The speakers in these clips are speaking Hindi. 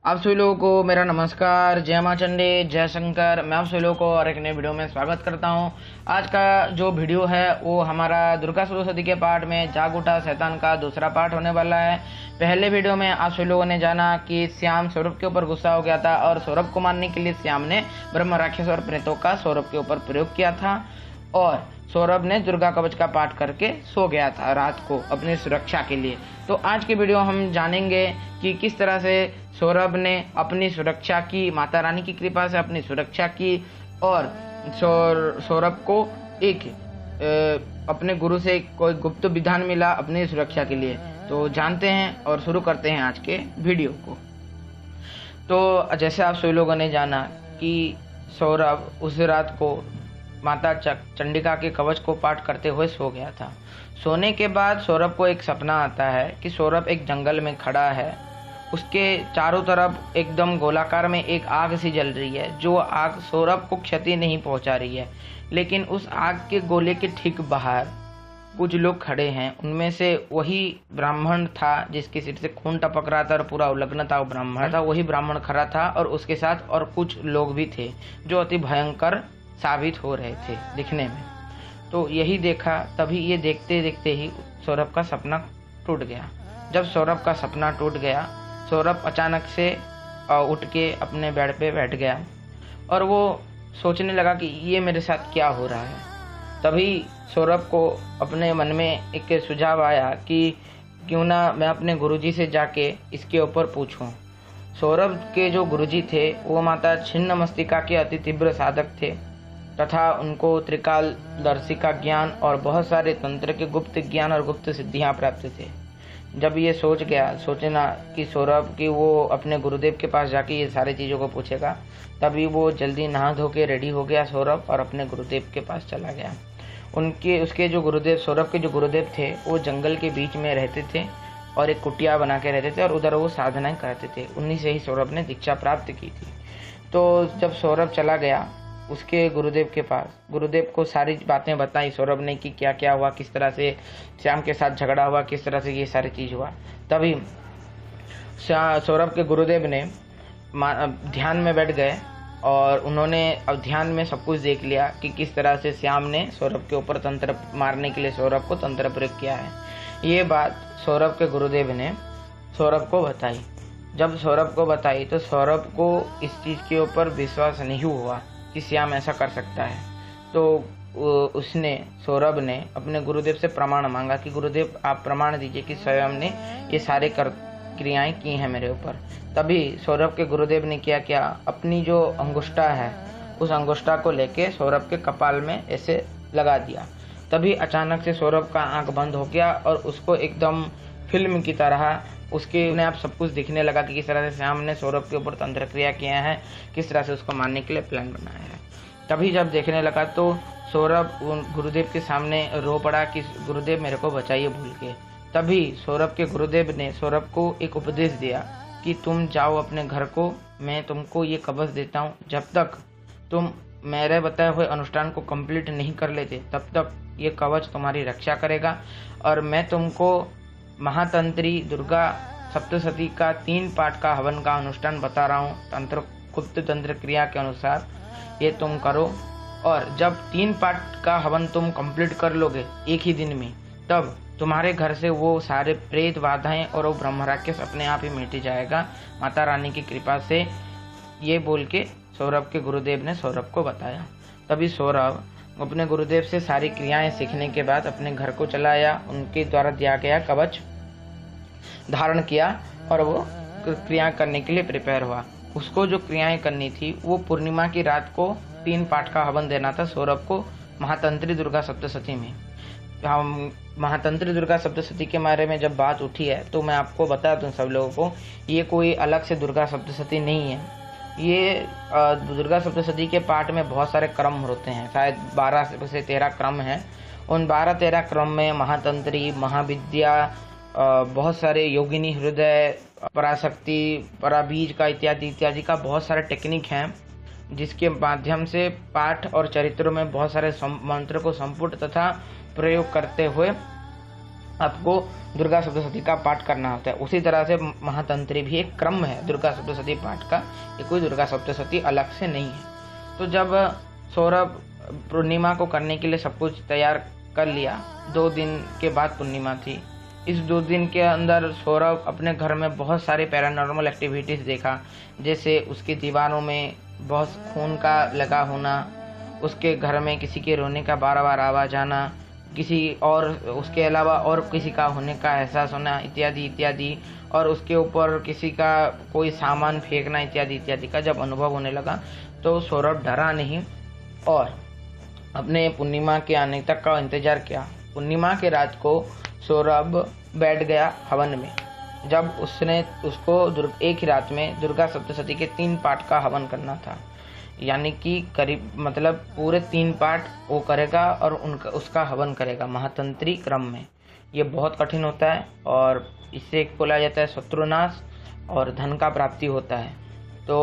आप सभी लोगों को मेरा नमस्कार। जय माँ चंडी, जय शंकर। मैं आप सभी लोगों को और एक नए वीडियो में स्वागत करता हूं। आज का जो वीडियो है वो हमारा दुर्गा सप्तशती के पाठ में जाग उठा शैतान का दूसरा पाठ होने वाला है। पहले वीडियो में आप सभी लोगों ने जाना कि श्याम सौरभ के ऊपर गुस्सा हो गया था और सौरभ को मारने के लिए श्याम ने ब्रह्म राक्षस और प्रेतों का सौरभ के ऊपर प्रयोग किया था और सौरभ ने दुर्गा कवच का पाठ करके सो गया था रात को अपनी सुरक्षा के लिए। तो आज की वीडियो हम जानेंगे कि किस तरह से सौरभ ने अपनी सुरक्षा की, माता रानी की कृपा से अपनी सुरक्षा की और सौरभ को एक अपने गुरु से कोई गुप्त विधान मिला अपनी सुरक्षा के लिए। तो जानते हैं और शुरू करते हैं आज के वीडियो को। तो जैसे आप सभी लोगों ने जाना कि सौरभ उस रात को माता चंडिका के कवच को पाठ करते हुए सो गया था। सोने के बाद सौरभ को एक सपना आता है कि सौरभ एक जंगल में खड़ा है। उसके चारों तरफ एकदम गोलाकार में एक आग सी जल रही है। जो आग सौरभ को क्षति नहीं पहुंचा रही है, लेकिन उस आग के गोले के ठीक बाहर कुछ लोग खड़े हैं। उनमें से वही ब्राह्मण था जिसके सिर से खून टपक रहा था और पूरा उलग्न था। वो ब्राह्मण था, वही ब्राह्मण खड़ा था और उसके साथ और कुछ लोग भी थे जो अति भयंकर साबित हो रहे थे दिखने में। तो यही देखा, तभी ये देखते देखते ही सौरभ का सपना टूट गया। जब सौरभ का सपना टूट गया, सौरभ अचानक से उठ के अपने बेड पे बैठ गया और वो सोचने लगा कि ये मेरे साथ क्या हो रहा है। तभी सौरभ को अपने मन में एक सुझाव आया कि क्यों ना मैं अपने गुरुजी से जाके इसके ऊपर पूछूं। सौरभ के जो गुरुजी थे वो माता छिन्नमस्तिका के अति तीव्र साधक थे तथा उनको त्रिकालदर्शी का ज्ञान और बहुत सारे तंत्र के गुप्त ज्ञान और गुप्त सिद्धियां प्राप्त थे। जब ये सोचना कि सौरभ की वो अपने गुरुदेव के पास जाके ये सारी चीज़ों को पूछेगा, तभी वो जल्दी नहा धो के रेडी हो गया सौरभ और अपने गुरुदेव के पास चला गया। उसके जो गुरुदेव, सौरभ के जो गुरुदेव थे वो जंगल के बीच में रहते थे और एक कुटिया बना के रहते थे और उधर वो साधनाएं करते थे। उन्हीं से ही सौरभ ने दीक्षा प्राप्त की थी। तो जब सौरभ चला गया उसके गुरुदेव के पास, गुरुदेव को सारी बातें बताई सौरभ ने कि क्या क्या हुआ, किस तरह से श्याम के साथ झगड़ा हुआ, किस तरह से ये सारी चीज़ हुआ। तभी सौरभ के गुरुदेव ने ध्यान में बैठ गए और उन्होंने अब ध्यान में सब कुछ देख लिया कि किस तरह से श्याम ने सौरभ के ऊपर तंत्र मारने के लिए सौरभ को तंत्र प्रयोग किया है। ये बात सौरभ के गुरुदेव ने सौरभ को बताई। जब सौरभ को बताई तो सौरभ को इस चीज़ के ऊपर विश्वास नहीं हुआ कि श्याम ऐसा कर सकता है। तो सौरभ ने अपने गुरुदेव से प्रमाण मांगा कि गुरुदेव आप प्रमाण दीजिए कि स्वयं ने ये सारे क्रियाएं की हैं मेरे ऊपर। तभी सौरभ के गुरुदेव ने क्या अपनी जो अंगुष्ठा है उस अंगुष्ठा को लेके सौरभ के कपाल में ऐसे लगा दिया। तभी अचानक से सौरभ का आंख बंद हो गया और उसको एकदम फिल्म की तरह उसके उन्हें आप सब कुछ दिखने लगा कि किस तरह से श्याम ने सौरभ के ऊपर तंत्र क्रिया किया है, किस तरह से उसको मारने के लिए प्लान बनाया है। तभी जब देखने लगा तो सौरभ गुरुदेव के सामने रो पड़ा कि गुरुदेव मेरे को बचाइए भूल के। तभी सौरभ के गुरुदेव ने सौरभ को एक उपदेश दिया कि तुम जाओ अपने घर को, मैं तुमको ये कवच देता हूँ, जब तक तुम मेरे बताए हुए अनुष्ठान को कंप्लीट नहीं कर लेते तब तक ये कवच तुम्हारी रक्षा करेगा। और मैं तुमको महातंत्री दुर्गा सप्तशती का 3 पाठ का हवन का अनुष्ठान बता रहा हूँ। तंत्र गुप्त तंत्र क्रिया के अनुसार ये तुम करो और जब 3 पाठ का हवन तुम कंप्लीट कर लोगे एक ही दिन में, तब तुम्हारे घर से वो सारे प्रेत बाधाएं और वो ब्रह्म राक्षस अपने आप ही मिट जाएगा माता रानी की कृपा से। ये बोल के सौरभ के गुरुदेव ने सौरभ को बताया। तभी सौरभ अपने गुरुदेव से सारी क्रियाएं सीखने के बाद अपने घर को चला आया, उनके द्वारा दिया गया कवच धारण किया और वो क्रिया करने के लिए प्रिपेयर हुआ। उसको जो क्रियाएं करनी थी वो पूर्णिमा की रात को 3 पाठ का हवन देना था सौरभ को महातंत्री दुर्गा सप्तशती में। हम महातंत्री दुर्गा सप्तशती के बारे में जब बात उठी है तो मैं आपको बता दूं सब लोगों को, ये कोई अलग से दुर्गा सप्तशती नहीं है। ये दुर्गा सप्तशती के पाठ में बहुत सारे क्रम होते हैं, शायद 12 से 13 क्रम हैं। उन 12-13 क्रम में महातंत्री, महाविद्या, बहुत सारे योगिनी हृदय, पराशक्ति, पराबीज का इत्यादि का बहुत सारे टेक्निक हैं जिसके माध्यम से पाठ और चरित्रों में बहुत सारे मंत्र को संपुट तथा प्रयोग करते हुए आपको दुर्गा सप्तशती का पाठ करना होता है। उसी तरह से महातंत्री भी एक क्रम है दुर्गा सप्तशती पाठ का, ये कोई दुर्गा सप्तशती अलग से नहीं है। तो जब सौरभ पूर्णिमा को करने के लिए सब कुछ तैयार कर लिया, 2 दिन के बाद पूर्णिमा थी। इस 2 दिन के अंदर सौरभ अपने घर में बहुत सारे पैरानॉर्मल एक्टिविटीज़ देखा, जैसे उसकी दीवारों में बहुत खून का लगा होना, उसके घर में किसी के रोने का बार बार आवाज़ आना, किसी और उसके अलावा और किसी का होने का एहसास होना, इत्यादि इत्यादि, और उसके ऊपर किसी का कोई सामान फेंकना इत्यादि इत्यादि का जब अनुभव होने लगा तो सौरभ डरा नहीं और अपने पूर्णिमा के आने तक का इंतज़ार किया। पूर्णिमा के रात को सौरभ बैठ गया हवन में। जब उसको एक ही रात में दुर्गा सप्तशती के 3 पाठ का हवन करना था, यानी कि करीब मतलब पूरे 3 पाठ वो करेगा और उसका हवन करेगा महातंत्री क्रम में। ये बहुत कठिन होता है और इससे बोला जाता है शत्रुनाश और धन का प्राप्ति होता है। तो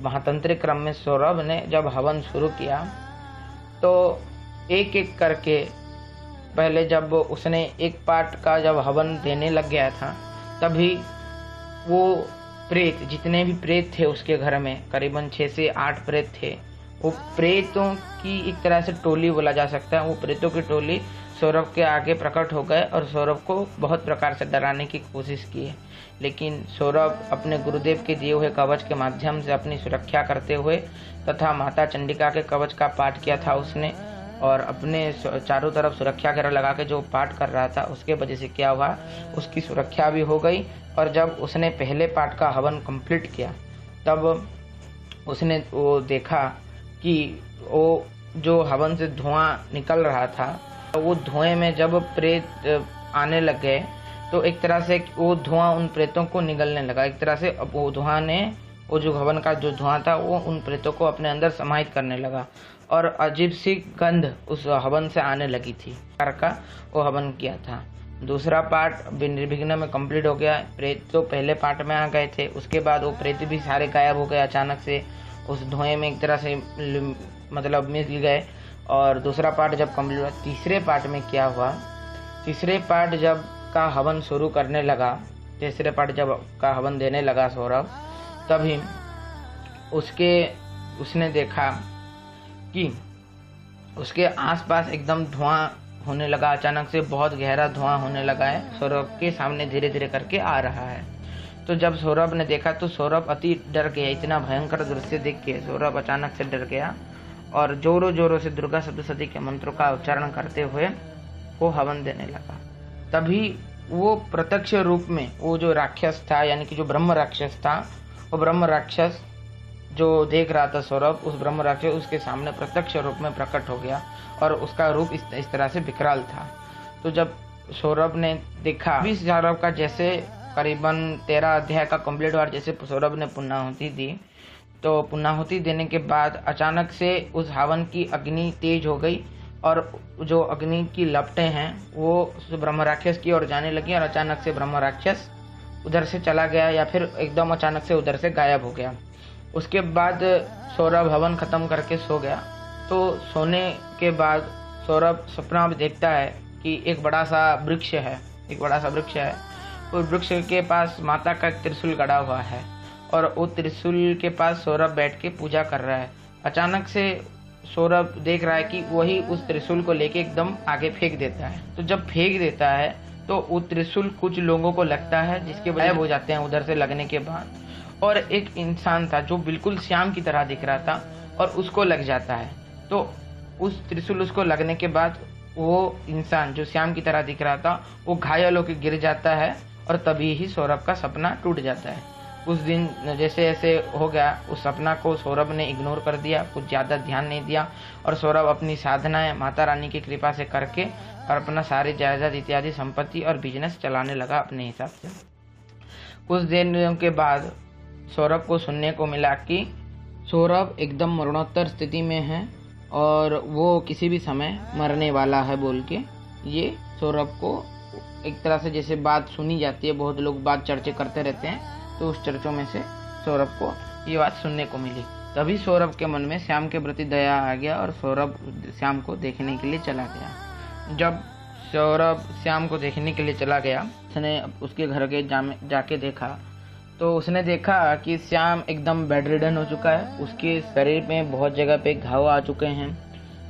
महातंत्री क्रम में सौरभ ने जब हवन शुरू किया तो एक एक करके पहले जब उसने एक पाठ का जब हवन देने लग गया था, तभी वो प्रेत, जितने भी प्रेत थे उसके घर में, करीबन 6 से 8 प्रेत थे, वो प्रेतों की एक तरह से टोली बोला जा सकता है। वो प्रेतों की टोली सौरभ के आगे प्रकट हो गए और सौरभ को बहुत प्रकार से डराने की कोशिश की है, लेकिन सौरभ अपने गुरुदेव के दिए हुए कवच के माध्यम से अपनी सुरक्षा करते हुए तथा माता चंडिका के कवच का पाठ किया था उसने, और अपने चारों तरफ सुरक्षा घेरा लगा के जो पाठ कर रहा था उसके वजह से क्या हुआ, उसकी सुरक्षा भी हो गई। और जब उसने पहले पाठ का हवन कंप्लीट किया तब उसने वो देखा कि वो जो हवन से धुआं निकल रहा था, वो धुएं में जब प्रेत आने लग गए तो एक तरह से वो धुआं उन प्रेतों को निगलने लगा। एक तरह से वो धुआं ने, वो जो हवन का जो धुआं था वो उन प्रेतों को अपने अंदर समाहित करने लगा और अजीब सी गंध उस हवन से आने लगी थी। का वो हवन किया था। दूसरा पार्ट निर्विघ्न में कंप्लीट हो गया। प्रेत तो पहले पार्ट में आ गए थे, उसके बाद वो प्रेत भी सारे गायब हो गए अचानक से, उस धुएं में एक तरह से मतलब मिल गए। और दूसरा पार्ट जब कंप्लीट हुआ, तीसरे पार्ट में क्या हुआ, तीसरे पार्ट जब का हवन शुरू करने लगा, तीसरे पार्ट जब का हवन देने लगा सौरभ, तभी उसने देखा कि उसके आसपास एकदम धुआं होने लगा, अचानक से बहुत गहरा धुआं होने लगा है, सौरभ के सामने धीरे धीरे करके आ रहा है। तो जब सौरभ ने देखा तो सौरभ अति डर गया। इतना भयंकर दृश्य देख के सौरभ अचानक से डर गया और जोरों जोरों से दुर्गा सप्तशती के मंत्रों का उच्चारण करते हुए वो हवन देने लगा। तभी वो प्रत्यक्ष रूप में वो जो राक्षस था, यानी कि जो ब्रह्म राक्षस था, वो ब्रह्म राक्षस जो देख रहा था सौरभ, उस ब्रह्म राक्षस उसके सामने प्रत्यक्ष रूप में प्रकट हो गया और उसका रूप इस तरह से विकराल था। तो जब सौरभ ने देखा, अभी सौरभ का जैसे करीबन 13 अध्याय का कंप्लीट हुआ, जैसे सौरभ ने पुण्याहुति दी, तो पुण्याहुति देने के बाद अचानक से उस हवन की अग्नि तेज हो गई और जो अग्नि की लपटें हैं वो ब्रह्म राक्षस की ओर जाने लगी और अचानक से ब्रह्म राक्षस उधर से चला गया या फिर एकदम अचानक से उधर से गायब हो गया। उसके बाद सौरभ हवन खत्म करके सो गया। तो सोने के बाद सौरभ सपना में देखता है कि एक बड़ा सा वृक्ष है, उस वृक्ष के पास माता का त्रिशूल गड़ा हुआ है और वो त्रिशूल के पास सौरभ बैठ के पूजा कर रहा है। अचानक से सौरभ देख रहा है कि वही उस त्रिशूल को लेके एकदम आगे फेंक देता है। तो जब फेंक देता है तो वो त्रिशूल कुछ लोगों को लगता है, जिसके गायब हो जाते हैं उधर से लगने के बाद, और एक इंसान था जो बिल्कुल श्याम की तरह दिख रहा था और उसको लग जाता है। तो उस त्रिशूल उसको लगने के बाद वो इंसान जो श्याम की तरह दिख रहा था वो घायल होकर गिर जाता है और तभी ही सौरभ का सपना टूट जाता है। उस दिन जैसे ऐसे हो गया, उस सपना को सौरभ ने इग्नोर कर दिया, कुछ ज़्यादा ध्यान नहीं दिया और सौरभ अपनी साधनाएं माता रानी की कृपा से करके और अपना सारे जायदाद इत्यादि संपत्ति और बिजनेस चलाने लगा अपने हिसाब से। कुछ दिन के बाद सौरभ को सुनने को मिला कि सौरभ एकदम मरणोत्तर स्थिति में है और वो किसी भी समय मरने वाला है बोल के ये सौरभ को एक तरह से जैसे बात सुनी जाती है, बहुत लोग बात चर्चे करते रहते हैं, तो उस चर्चों में से सौरभ को ये बात सुनने को मिली। तभी सौरभ के मन में श्याम के प्रति दया आ गया और सौरभ श्याम को देखने के लिए चला गया। जब सौरभ श्याम को देखने के लिए चला गया। उसने उसके घर के जाके देखा तो उसने देखा कि श्याम एकदम बेड रिडन हो चुका है। उसके शरीर में बहुत जगह पे घाव आ चुके हैं,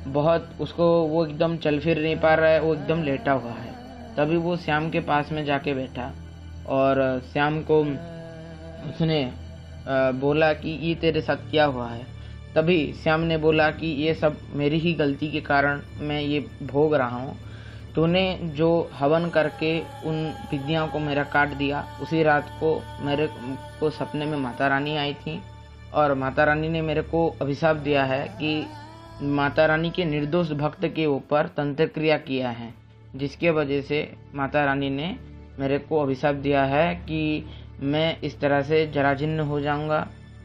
बहुत उसको वो एकदम चल फिर नहीं पा रहा है, वो एकदम लेटा हुआ है। तभी वो श्याम के पास में जाके बैठा और श्याम को उसने बोला कि ये तेरे साथ क्या हुआ है। तभी श्याम ने बोला कि ये सब मेरी ही गलती के कारण मैं ये भोग रहा हूँ। तूने जो हवन करके उन विद्याओं को मेरा काट दिया, उसी रात को मेरे को सपने में माता रानी आई थी और माता रानी ने मेरे को अभिशाप दिया है कि माता रानी के निर्दोष भक्त के ऊपर तंत्र क्रिया किया है, जिसके वजह से माता रानी ने मेरे को अभिशाप दिया है कि मैं इस तरह से जराजीर्ण हो जाऊंगा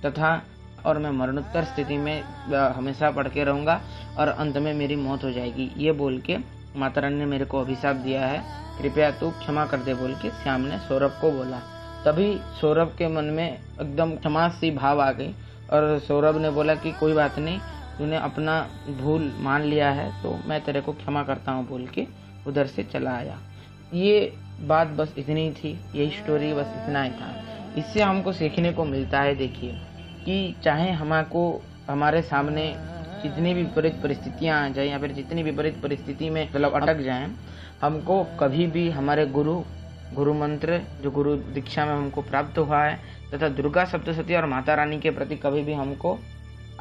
तथा और मैं मरणोत्तर स्थिति में हमेशा पड़ के रहूँगा और अंत में मेरी मौत हो जाएगी। ये बोल के माता रानी ने मेरे को अभिशाप दिया है, कृपया तू क्षमा कर दे बोल के श्याम ने सौरभ को बोला। तभी सौरभ के मन में एकदम क्षमा सी भाव आ गई और सौरभ ने बोला कि कोई बात नहीं, तूने अपना भूल मान लिया है तो मैं तेरे को क्षमा करता हूँ बोल के उधर से चला आया। ये बात बस इतनी ही थी, यही स्टोरी बस इतना ही था। इससे हमको सीखने को मिलता है, देखिए कि चाहे हमको हमारे सामने जितनी भी विपरीत परिस्थितियाँ आ जाए या फिर जितनी विपरीत परिस्थिति में मतलब अटक जाएं, हमको कभी भी हमारे गुरु मंत्र जो गुरु दीक्षा में हमको प्राप्त हुआ है तथा दुर्गा सप्तशती और माता रानी के प्रति कभी भी हमको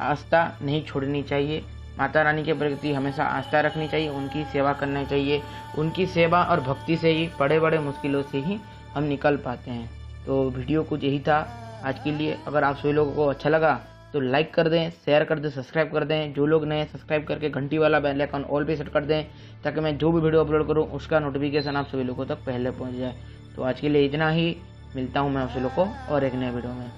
आस्था नहीं छोड़नी चाहिए। माता रानी के प्रति हमेशा आस्था रखनी चाहिए, उनकी सेवा करनी चाहिए। उनकी सेवा और भक्ति से ही बड़े बड़े मुश्किलों से ही हम निकल पाते हैं। तो वीडियो कुछ यही था आज के लिए। अगर आप सभी लोगों को अच्छा लगा तो लाइक कर दें, शेयर कर दें, सब्सक्राइब कर दें। जो लोग नए सब्सक्राइब करके घंटी वाला बेल आइकन ऑल पे सेट कर दें ताकि मैं जो भी वीडियो अपलोड करूं उसका नोटिफिकेशन आप सभी लोगों तक पहले पहुंच जाए। तो आज के लिए इतना ही, मिलता हूं मैं आप सभी लोगों को और एक नए वीडियो में।